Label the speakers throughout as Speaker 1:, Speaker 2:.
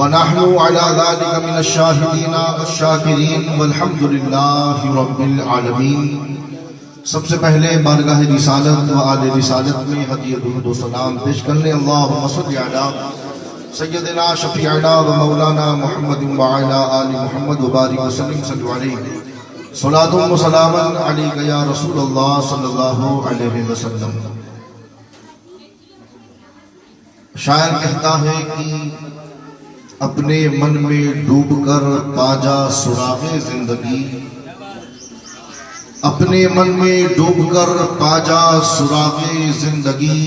Speaker 1: ونحن على ذلك من الشاهدين الشاکرین والحمد للہ رب العالمین۔ سب سے پہلے بارگاہ رسالت و آل رسالت میں ہدیہ درود و سلام پیش کرنے اللہم صل علی سیدنا شفیعنا و مولانا محمد وعلی آل محمد وبارک وسلم صلی علیہ صلاۃ و سلام علیک یا رسول اللہ صلی اللہ علیہ وسلم۔ شاعر کہتا ہے کہ اپنے من میں ڈوب کر پا جا سراغ زندگی، اپنے من میں ڈوب کر پا جا سراغ زندگی،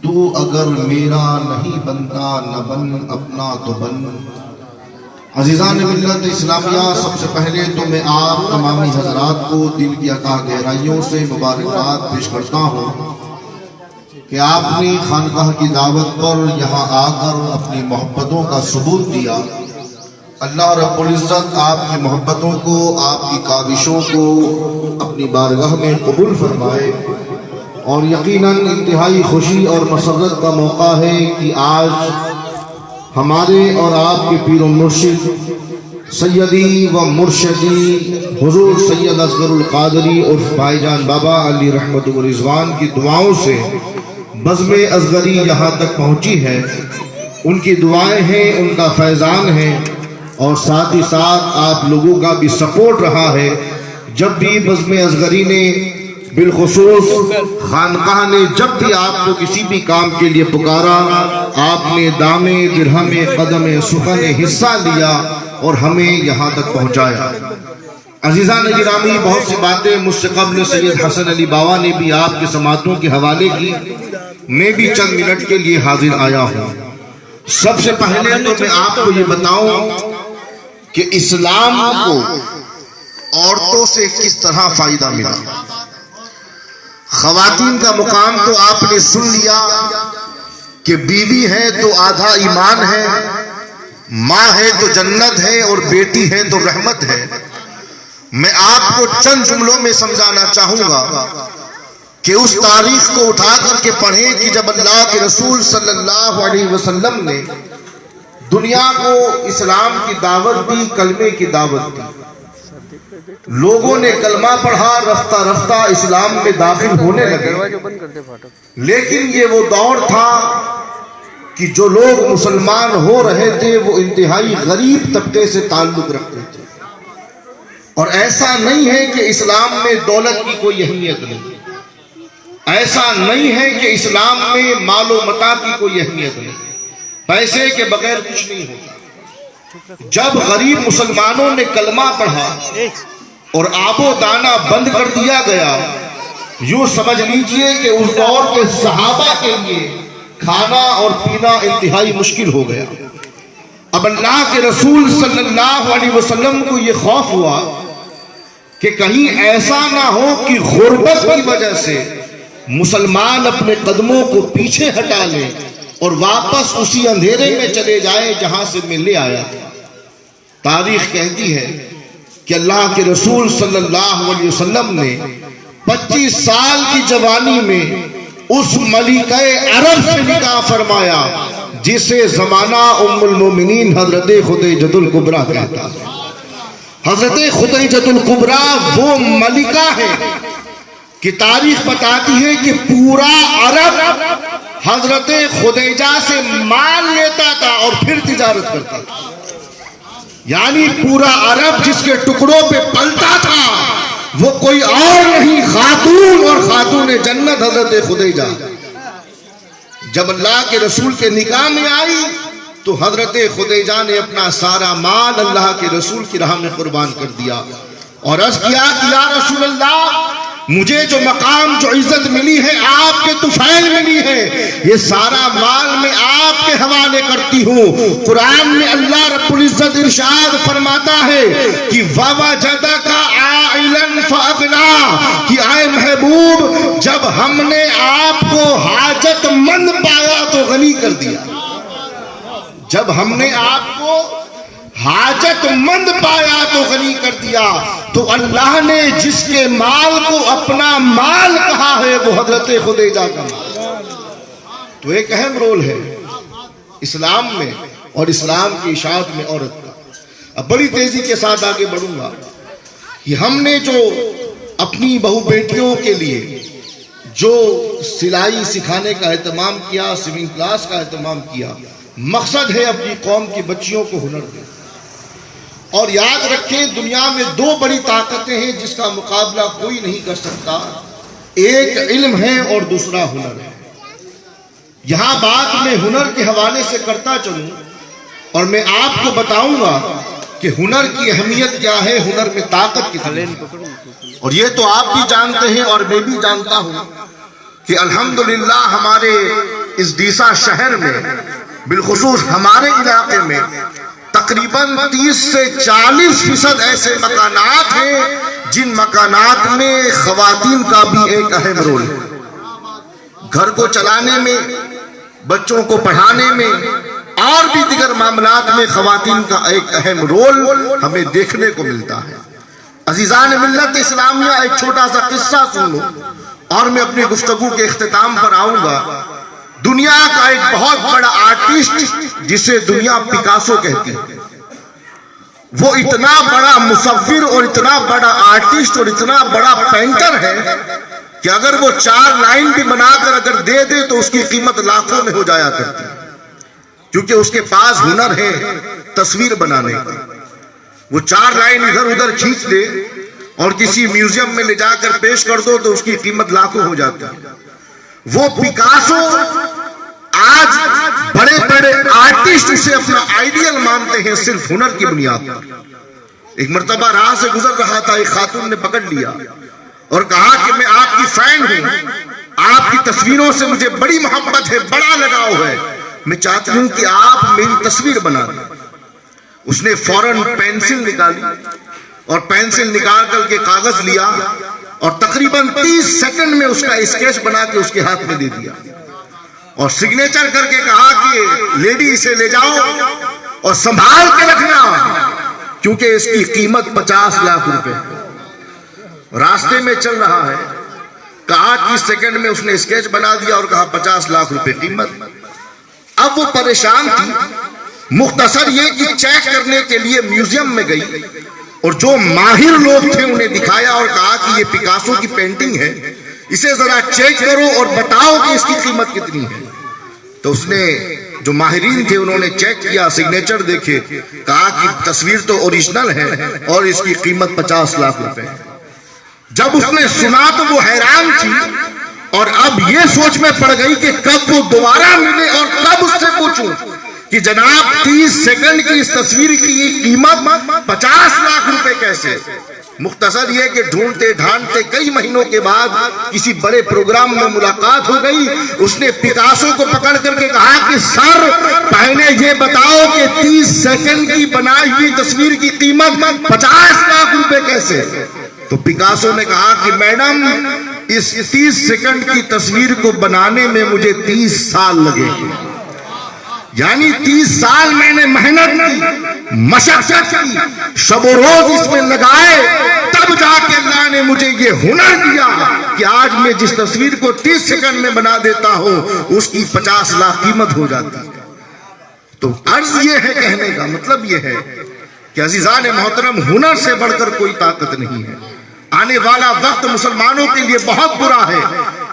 Speaker 1: تو اگر میرا نہیں بنتا نہ بن اپنا تو بن۔ عزیزان ملت اسلامیہ، سب سے پہلے تو میں آپ تمامی حضرات کو دل کی عطا گہرائیوں سے مبارکباد پیش کرتا ہوں کہ آپ نے خانقاہ کی دعوت پر یہاں آ کر اپنی محبتوں کا ثبوت دیا۔ اللہ رب العزت آپ کی محبتوں کو، آپ کی کاوشوں کو اپنی بارگاہ میں قبول فرمائے، اور یقیناً انتہائی خوشی اور مسرت کا موقع ہے کہ آج ہمارے اور آپ کے پیر و مرشد سیدی و مرشدی حضور سید اصغر القادری عرف بھائی جان بابا علی رحمت و رضوان کی دعاؤں سے بزم اصغری یہاں تک پہنچی ہے۔ ان کی دعائیں ہیں، ان کا فیضان ہے، اور ساتھ ہی ساتھ آپ لوگوں کا بھی سپورٹ رہا ہے۔ جب بھی بزم اصغری نے، بالخصوص خانقاہ نے جب بھی آپ کو کسی بھی کام کے لیے پکارا، آپ نے دامے درہم قدم سخن حصہ لیا اور ہمیں یہاں تک پہنچایا۔ عزیزان گرامی، بہت سی باتیں مجھ سے قبل سید حسن علی باوا نے بھی آپ کے سماعتوں کے حوالے کی، میں بھی چند منٹ کے لیے حاضر آیا ہوں۔ سب سے پہلے تو میں آپ کو یہ بتاؤں کہ اسلام کو عورتوں سے کس طرح فائدہ ملا۔ خواتین کا مقام تو آپ نے سن لیا کہ بیوی ہے تو آدھا ایمان ہے، ماں ہے تو جنت ہے، اور بیٹی ہے تو رحمت ہے۔ میں آپ کو چند جملوں میں سمجھانا چاہوں گا کہ اس تاریخ کو اٹھا کر کے پڑھیں کہ جب اللہ کے رسول صلی اللہ علیہ وسلم نے دنیا کو اسلام کی دعوت دی، کلمے کی دعوت دی، لوگوں نے کلمہ پڑھا، رفتہ رفتہ اسلام میں داخل ہونے لگے۔ لیکن یہ وہ دور تھا کہ جو لوگ مسلمان ہو رہے تھے وہ انتہائی غریب طبقے سے تعلق رکھتے تھے، اور ایسا نہیں ہے کہ اسلام میں دولت کی کوئی اہمیت نہیں، ایسا نہیں ہے کہ اسلام میں مال و متاع کی کوئی اہمیت نہیں، پیسے کے بغیر کچھ نہیں ہوتا۔ جب غریب مسلمانوں نے کلمہ پڑھا اور آب و دانہ بند کر دیا گیا، یوں سمجھ لیجئے کہ اس دور کے صحابہ کے لیے کھانا اور پینا انتہائی مشکل ہو گیا۔ اب اللہ کے رسول صلی اللہ علیہ وسلم کو یہ خوف ہوا کہ کہیں ایسا نہ ہو کہ غربت کی وجہ سے مسلمان اپنے قدموں کو پیچھے ہٹا لیں اور واپس اسی اندھیرے میں چلے جائیں جہاں سے میں لے آیا تھا۔ تاریخ کہتی ہے کہ اللہ کے رسول صلی اللہ علیہ وسلم نے 25 سال کی جوانی میں اس ملکہ عرب سے نکاح فرمایا جسے زمانہ ام المومنین حضرت خدیجہ الکبریٰ کہتا ہے۔ حضرت خدیجہ الکبریٰ وہ ملکہ ہے کہ تاریخ بتاتی ہے کہ پورا عرب حضرت خدیجہ سے مال لیتا تھا اور پھر تجارت کرتا تھا، یعنی پورا عرب جس کے ٹکڑوں پہ پلتا تھا وہ کوئی اور نہیں، خاتون اور خاتون جنت حضرت خدیجہ۔ جب اللہ کے رسول کے نکاح میں آئی تو حضرت خدیجہ نے اپنا سارا مال اللہ کے رسول کی راہ میں قربان کر دیا اور عرض کیا کہ یا رسول اللہ، مجھے جو مقام جو عزت ملی ہے آپ کے طفیل ملی ہے، یہ سارا مال میں آپ کے حوالے کرتی ہوں۔ قرآن میں اللہ رب العزت ارشاد فرماتا ہے کہ وَوَجَدَكَ عَائِلًا فَأَغْنَىٰ، کہ اے محبوب جب ہم نے آپ کو حاجت مند پایا تو غنی کر دیا۔ جب ہم نے آپ کو حاجت مند پایا تو غنی کر دیا۔ تو اللہ نے جس کے مال کو اپنا مال کہا ہے وہ حضرت خدیجہ کا مال۔ تو ایک اہم رول ہے اسلام میں، اور اسلام کی اشاعت میں عورت کا۔ اب بڑی تیزی کے ساتھ آگے بڑھوں گا کہ ہم نے جو اپنی بہو بیٹیوں کے لیے جو سلائی سکھانے کا اہتمام کیا، سوئمنگ کلاس کا اہتمام کیا، مقصد ہے اپنی قوم کی بچیوں کو ہنر دیں۔ اور یاد رکھیں دنیا میں دو بڑی طاقتیں ہیں جس کا مقابلہ کوئی نہیں کر سکتا، ایک علم ہے اور دوسرا ہنر ہے۔ یہاں بات میں ہنر کے حوالے سے کرتا چلوں اور میں آپ کو بتاؤں گا کہ ہنر کی اہمیت کیا ہے، ہنر میں طاقت کتنی ہے۔ اور یہ تو آپ بھی جانتے ہیں اور میں بھی جانتا ہوں کہ الحمدللہ ہمارے اس ڈیسا شہر میں، بالخصوص ہمارے علاقے میں، تقریباً 30 سے 40% ایسے مکانات ہیں جن مکانات میں خواتین کا بھی ایک اہم رول ہے۔ گھر کو چلانے میں، بچوں کو پڑھانے میں اور بھی دیگر معاملات میں خواتین کا ایک اہم رول ہمیں دیکھنے کو ملتا ہے۔ عزیزان ملت اسلامیہ، ایک چھوٹا سا قصہ سن لو اور میں اپنی گفتگو کے اختتام پر آؤں گا۔ دنیا کا ایک بہت بڑا آرٹسٹ جسے دنیا پکاسو کہتی ہے، وہ اتنا بڑا مصور اور اتنا بڑا آرٹسٹ اور اتنا بڑا پینٹر ہے کہ اگر وہ 4 لائن بھی بنا کر اگر دے دے تو اس کی قیمت لاکھوں میں ہو جایا کرتی ہے، کیونکہ اس کے پاس ہنر ہے تصویر بنانے کا۔ وہ 4 لائن ادھر ادھر کھینچ دے اور کسی میوزیم میں لے جا کر پیش کر دو تو اس کی قیمت لاکھوں ہو جاتی ہے۔ وہ پکاسو آج بڑے بڑے آرٹسٹ اسے اپنا آئیڈیل مانتے ہیں صرف ہنر کی بنیاد پر۔ ایک مرتبہ راہ سے گزر رہا تھا، ایک خاتون نے پکڑ لیا اور کہا کہ میں آپ کی فین ہوں، آپ کی تصویروں سے مجھے بڑی محبت ہے، بڑا لگاؤ ہے، میں چاہتی ہوں کہ آپ میری تصویر بنا دیں۔ اس نے فوراً پینسل نکالی اور پینسل نکال کر کے کاغذ لیا اور تقریباً 30 سیکنڈ میں اس کا اسکیچ بنا کے اس کے ہاتھ میں دے دیا اور سگنیچر کر کے کہا کہ لیڈی اسے لے جاؤ اور سنبھال کے رکھنا کیونکہ اس کی قیمت 50 لاکھ روپے۔ راستے میں چل رہا ہے، کہا 30 سیکنڈ میں اس نے اسکیچ بنا دیا اور کہا 50 لاکھ روپے قیمت۔ اب وہ پریشان تھی، مختصر یہ کہ چیک کرنے کے لیے میوزیم میں گئی اور جو ماہر لوگ تھے انہیں دکھایا اور کہا کہ یہ پکاسو کی پینٹنگ ہے، اسے ذرا چیک کرو اور بتاؤ کہ اس کی قیمت کتنی ہے۔ تو اس نے جو ماہرین تھے انہوں نے چیک کیا، سگنیچر دیکھے، کہا کہ تصویر تو اوریجنل ہے اور اس کی قیمت 50 لاکھ روپے ہے۔ جب اس نے سنا تو وہ حیران تھی اور اب یہ سوچ میں پڑ گئی کہ کب وہ دوبارہ ملے اور کب اس سے پوچھوں کہ جناب 30 سیکنڈ کی اس تصویر کی قیمت 50 لاکھ روپے کیسے؟ مختصر یہ کہ ڈھونڈتے ڈھانڈتے کئی مہینوں کے بعد کسی بڑے پروگرام میں ملاقات ہو گئی۔ اس نے پکاسو کو پکڑ کر کے کہا کہ سر پہلے یہ بتاؤ کہ 30 سیکنڈ کی بنائی ہوئی تصویر کی قیمت 50 لاکھ روپے کیسے؟ تو پکاسو نے کہا کہ میڈم اس 30 سیکنڈ کی تصویر کو بنانے میں مجھے 30 سال لگے، یعنی 30 سال میں نے محنت کی، مشقت کی، شب و روز اس میں لگائے، تب جا کے اللہ نے مجھے یہ ہنر دیا کہ آج میں جس تصویر کو 30 سیکنڈ میں بنا دیتا ہوں اس کی 50 لاکھ قیمت ہو جاتی ہے۔ تو عرض یہ ہے، کہنے کا مطلب یہ ہے کہ عزیزان محترم، ہنر سے بڑھ کر کوئی طاقت نہیں ہے۔ آنے والا وقت مسلمانوں کے لیے بہت برا ہے۔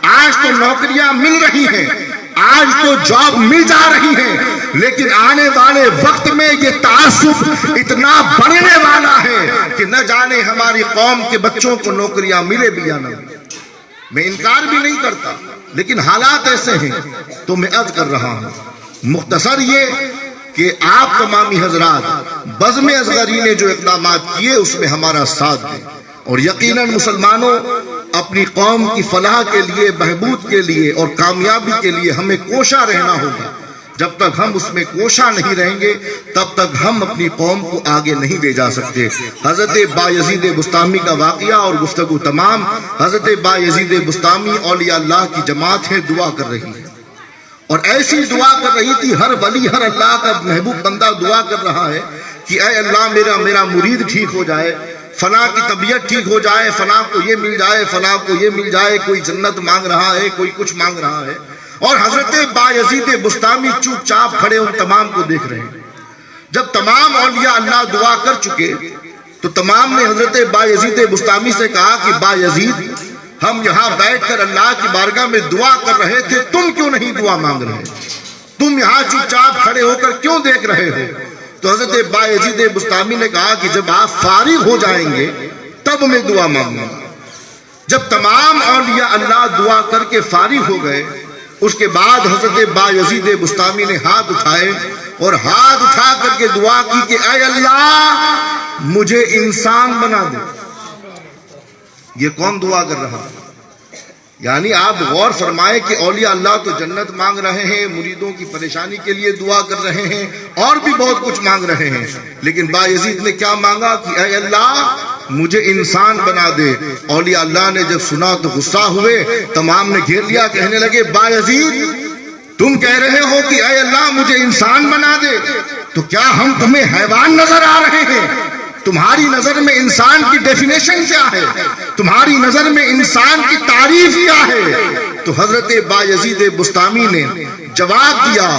Speaker 1: آج تو نوکریاں مل رہی ہیں، آج تو جاب مل جا رہی ہے، لیکن آنے والے وقت میں یہ تعصب اتنا بڑھنے والا ہے کہ نہ جانے ہماری قوم کے بچوں کو نوکریاں ملے بھی یا نہ ملے۔ میں انکار بھی نہیں کرتا، لیکن حالات ایسے ہیں تو میں عرض کر رہا ہوں۔ مختصر یہ کہ آپ تمامی حضرات بزم اصغری نے جو اقدامات کیے اس میں ہمارا ساتھ دیں، اور یقیناً مسلمانوں اپنی قوم کی فلاح کے لیے، بہبود کے لیے اور کامیابی کے لیے ہمیں کوشاں رہنا ہوگا۔ جب تک ہم اس میں کوشاں نہیں رہیں گے تب تک ہم اپنی قوم کو آگے نہیں لے جا سکتے۔ حضرت بایزید بسطامی کا واقعہ اور گفتگو تمام۔ حضرت بایزید بسطامی اولیاء اللہ کی جماعت ہے، دعا کر رہی ہے اور ایسی دعا کر رہی تھی، ہر ولی، ہر اللہ کا محبوب بندہ دعا کر رہا ہے کہ اے اللہ میرا مرید ٹھیک ہو جائے، فلاں کی طبیعت ٹھیک ہو جائے، فلاں کو یہ مل جائے، فلاں کو یہ مل جائے۔ کوئی جنت مانگ رہا ہے، کوئی کچھ مانگ رہا ہے، اور حضرت بایزید بسطامی چوپ چاپ کھڑے ان تمام کو دیکھ رہے ہیں۔ جب تمام اولیاء اللہ دعا کر چکے تو تمام نے حضرت بایزید بسطامی سے کہا کہ بایزید، ہم یہاں بیٹھ کر اللہ کی بارگاہ میں دعا کر رہے تھے، تم کیوں نہیں دعا مانگ رہے؟ تم یہاں چپ چاپ کھڑے ہو کر کیوں دیکھ رہے ہو؟ تو حضرت بایزید بسطامی نے کہا کہ جب آپ فارغ ہو جائیں گے تب میں دعا مانگوں گا۔ جب تمام اولیاء اللہ دعا کر کے فارغ ہو گئے، اس کے بعد حضرت بایزید بسطامی نے ہاتھ اٹھائے اور ہاتھ اٹھا کر کے دعا کی کہ اے اللہ مجھے انسان بنا دے۔ یہ کون دعا کر رہا؟ یعنی آپ غور فرمائیں کہ اولیاء اللہ تو جنت مانگ رہے ہیں، مریدوں کی پریشانی کے لیے دعا کر رہے ہیں، اور بھی بہت کچھ مانگ رہے ہیں، لیکن بایزید نے کیا مانگا کہ اے اللہ مجھے انسان بنا دے۔ اولیاء اللہ نے جب سنا تو غصہ ہوئے، تمام نے گھیر لیا، کہنے لگے بایزید تم کہہ رہے ہو کہ اے اللہ مجھے انسان بنا دے، تو کیا ہم تمہیں حیوان نظر آ رہے ہیں؟ تمہاری نظر میں انسان کی ڈیفینیشن کیا ہے؟ تمہاری نظر میں انسان کی تعریف کیا ہے؟ تو حضرت بایزید بسطامی نے جواب دیا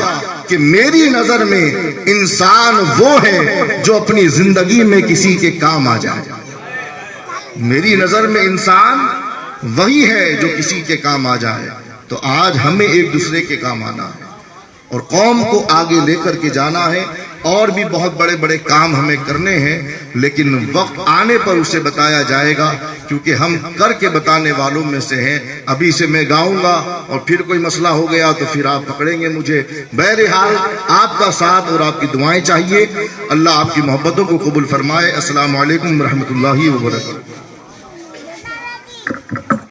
Speaker 1: کہ میری نظر میں انسان وہ ہے جو اپنی زندگی میں کسی کے کام آ جائے۔ میری نظر میں انسان وہی ہے جو کسی کے کام آ جائے۔ تو آج ہمیں ایک دوسرے کے کام آنا ہے اور قوم کو آگے لے کر کے جانا ہے، اور بھی بہت بڑے بڑے کام ہمیں کرنے ہیں، لیکن وقت آنے پر اسے بتایا جائے گا، کیونکہ ہم کر کے بتانے والوں میں سے ہیں۔ ابھی سے میں گاؤں گا اور پھر کوئی مسئلہ ہو گیا تو پھر آپ پکڑیں گے مجھے۔ بہرحال آپ کا ساتھ اور آپ کی دعائیں چاہیے۔ اللہ آپ کی محبتوں کو قبول فرمائے۔ السلام علیکم ورحمۃ اللہ وبرکاتہ۔